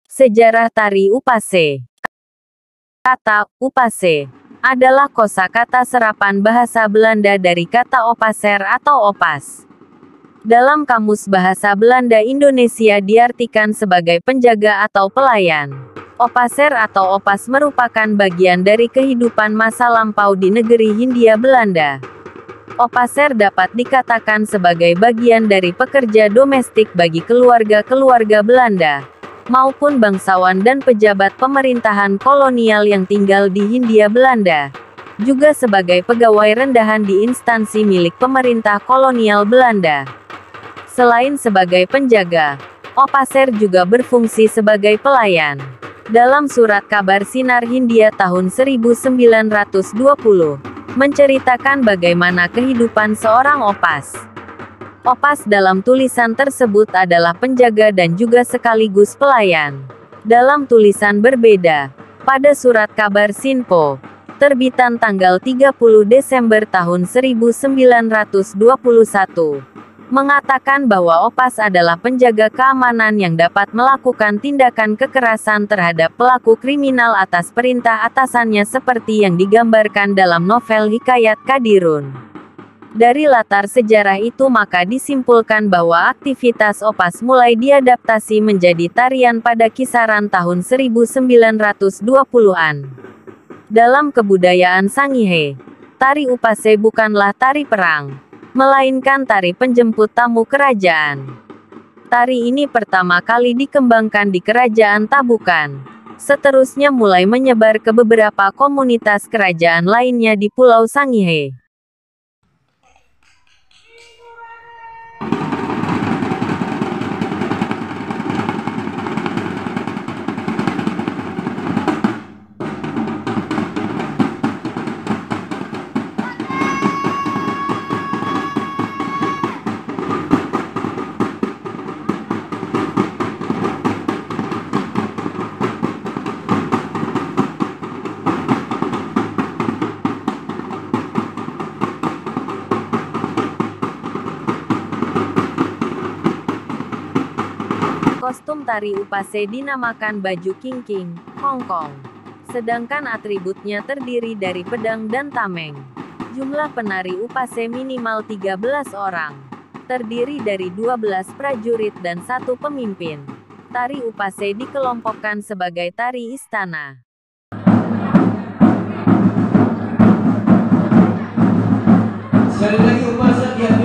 Sejarah tari Upase. Kata Upase adalah kosakata serapan bahasa Belanda dari kata opaser atau opas. Dalam Kamus Bahasa Belanda Indonesia diartikan sebagai penjaga atau pelayan. Opaser atau opas merupakan bagian dari kehidupan masa lampau di negeri Hindia Belanda. Opaser dapat dikatakan sebagai bagian dari pekerja domestik bagi keluarga-keluarga Belanda, maupun bangsawan dan pejabat pemerintahan kolonial yang tinggal di Hindia Belanda, juga sebagai pegawai rendahan di instansi milik pemerintah kolonial Belanda. Selain sebagai penjaga, opaser juga berfungsi sebagai pelayan. Dalam surat kabar Sinar Hindia tahun 1920, menceritakan bagaimana kehidupan seorang opas. Opas dalam tulisan tersebut adalah penjaga dan juga sekaligus pelayan. Dalam tulisan berbeda, pada surat kabar Sinpo, terbitan tanggal 30 Desember tahun 1921, mengatakan bahwa opas adalah penjaga keamanan yang dapat melakukan tindakan kekerasan terhadap pelaku kriminal atas perintah atasannya seperti yang digambarkan dalam novel Hikayat Kadirun. Dari latar sejarah itu maka disimpulkan bahwa aktivitas opas mulai diadaptasi menjadi tarian pada kisaran tahun 1920-an. Dalam kebudayaan Sangihe, tari upase bukanlah tari perang, melainkan tari penjemput tamu kerajaan. Tari ini pertama kali dikembangkan di kerajaan Tabukan. Seterusnya mulai menyebar ke beberapa komunitas kerajaan lainnya di Pulau Sangihe. Kostum tari upase dinamakan baju kingking, Hongkong. Sedangkan atributnya terdiri dari pedang dan tameng. Jumlah penari upase minimal 13 orang. Terdiri dari 12 prajurit dan 1 pemimpin. Tari upase dikelompokkan sebagai tari istana. Sekali lagi upase diambil